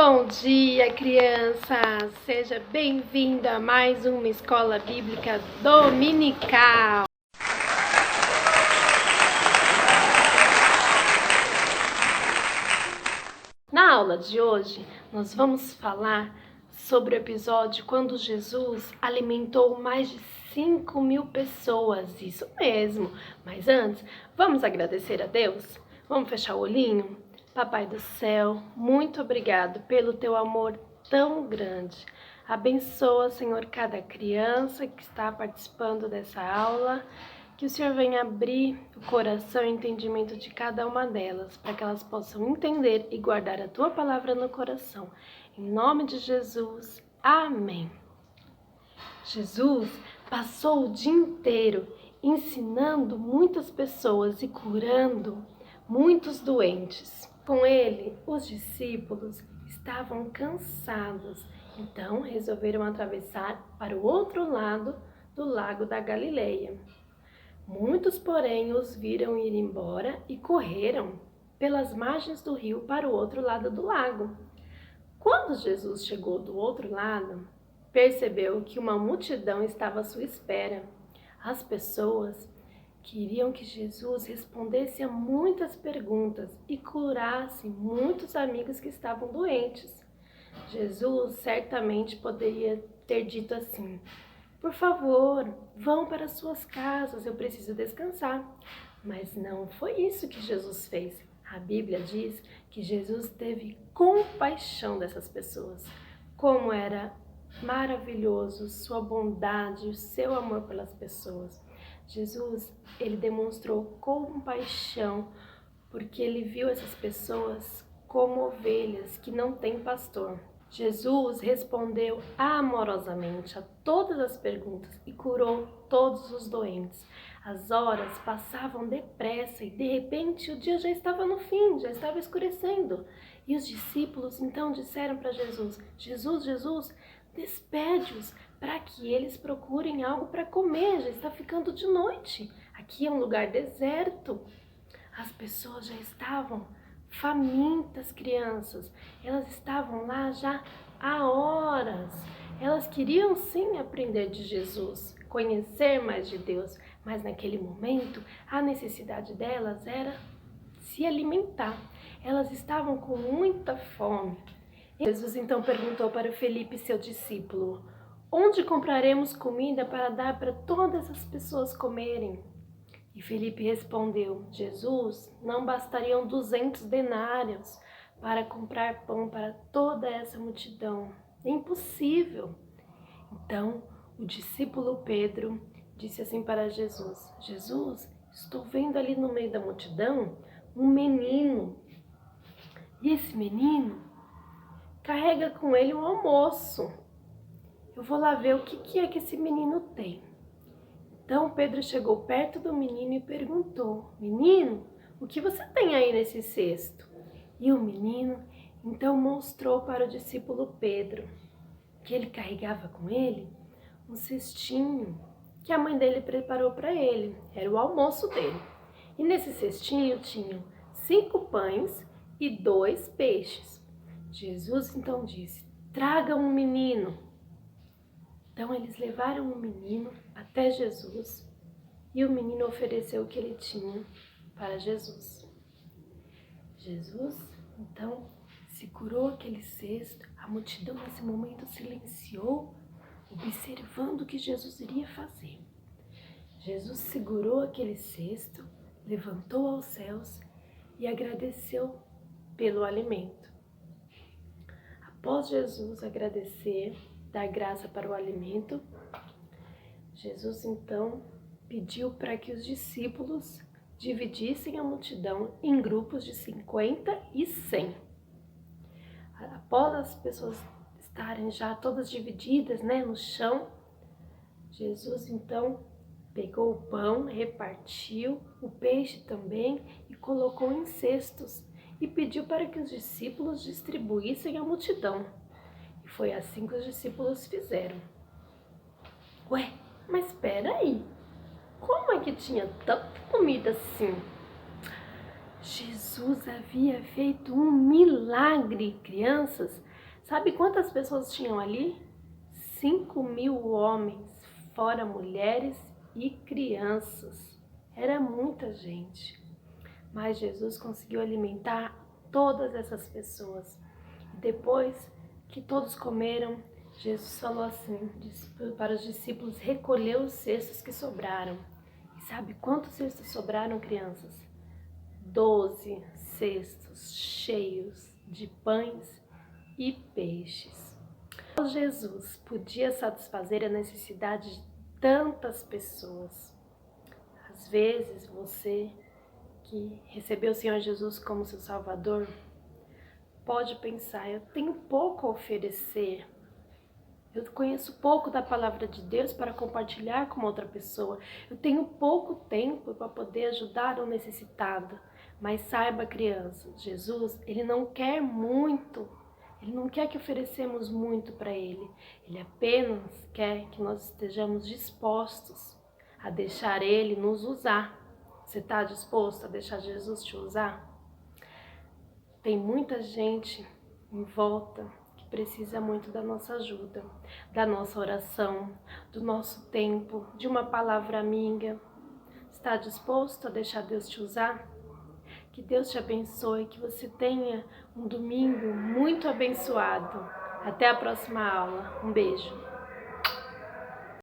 Bom dia, crianças! Seja bem-vinda a mais uma escola bíblica dominical. Na aula de hoje, nós vamos falar sobre o episódio quando Jesus alimentou mais de 5.000 pessoas. Isso mesmo! Mas antes, vamos agradecer a Deus? Vamos fechar o olhinho? Papai do céu, muito obrigado pelo teu amor tão grande. Abençoa, Senhor, cada criança que está participando dessa aula. Que o Senhor venha abrir o coração e o entendimento de cada uma delas, para que elas possam entender e guardar a tua palavra no coração. Em nome de Jesus, amém. Jesus passou o dia inteiro ensinando muitas pessoas e curando muitos doentes. Com ele, os discípulos estavam cansados, então resolveram atravessar para o outro lado do lago da Galileia. Muitos, porém, os viram ir embora e correram pelas margens do rio para o outro lado do lago. Quando Jesus chegou do outro lado, percebeu que uma multidão estava à sua espera. As pessoas queriam que Jesus respondesse a muitas perguntas e curasse muitos amigos que estavam doentes. Jesus certamente poderia ter dito assim: por favor, vão para suas casas, eu preciso descansar. Mas não foi isso que Jesus fez. A Bíblia diz que Jesus teve compaixão dessas pessoas. Como era maravilhoso sua bondade, o seu amor pelas pessoas. Jesus, ele demonstrou compaixão porque ele viu essas pessoas como ovelhas que não têm pastor. Jesus respondeu amorosamente a todas as perguntas e curou todos os doentes. As horas passavam depressa e de repente o dia já estava no fim, já estava escurecendo. E os discípulos então disseram para Jesus: Jesus, despede-os para que eles procurem algo para comer, já está ficando de noite. Aqui é um lugar deserto. As pessoas já estavam famintas, crianças. Elas estavam lá já há horas. Elas queriam sim aprender de Jesus, conhecer mais de Deus, mas naquele momento a necessidade delas era se alimentar. Elas estavam com muita fome. Jesus então perguntou para Felipe, seu discípulo: onde compraremos comida para dar para todas as pessoas comerem? E Felipe respondeu: Jesus, não bastariam 200 denários para comprar pão para toda essa multidão. É impossível. Então, o discípulo Pedro disse assim para Jesus: Jesus, estou vendo ali no meio da multidão um menino. E esse menino carrega com ele um almoço. Eu vou lá ver o que é que esse menino tem. Então Pedro chegou perto do menino e perguntou: menino, o que você tem aí nesse cesto? E o menino então mostrou para o discípulo Pedro que ele carregava com ele um cestinho que a mãe dele preparou para ele. Era o almoço dele. E nesse cestinho tinham 5 pães e 2 peixes. Jesus então disse: tragam um menino. Então eles levaram o menino até Jesus e o menino ofereceu o que ele tinha para Jesus. Jesus, então, segurou aquele cesto, a multidão nesse momento silenciou, observando o que Jesus iria fazer. Jesus segurou aquele cesto, levantou aos céus e agradeceu pelo alimento. Após Jesus agradecer, dar graça para o alimento, Jesus então pediu para que os discípulos dividissem a multidão em grupos de 50 e 100. Após as pessoas estarem já todas divididas, no chão, Jesus então pegou o pão, repartiu, o peixe também e colocou em cestos e pediu para que os discípulos distribuíssem a multidão. E foi assim que os discípulos fizeram. Ué, mas espera aí, como é que tinha tanta comida assim? Jesus havia feito um milagre, crianças. Sabe quantas pessoas tinham ali? 5.000 homens, fora mulheres e crianças. Era muita gente. Mas Jesus conseguiu alimentar todas essas pessoas. Depois que todos comeram, Jesus falou assim para os discípulos recolher os cestos que sobraram. E sabe quantos cestos sobraram, crianças? 12 cestos cheios de pães e peixes. Jesus podia satisfazer a necessidade de tantas pessoas. Às vezes você que recebeu o Senhor Jesus como seu Salvador pode pensar, eu tenho pouco a oferecer. Eu conheço pouco da palavra de Deus para compartilhar com outra pessoa. Eu tenho pouco tempo para poder ajudar o necessitado. Mas saiba, criança, Jesus, Ele não quer muito. Ele não quer que oferecemos muito para Ele. Ele apenas quer que nós estejamos dispostos a deixar Ele nos usar. Você está disposto a deixar Jesus te usar? Tem muita gente em volta que precisa muito da nossa ajuda, da nossa oração, do nosso tempo, de uma palavra amiga. Está disposto a deixar Deus te usar? Que Deus te abençoe, que você tenha um domingo muito abençoado. Até a próxima aula. Um beijo.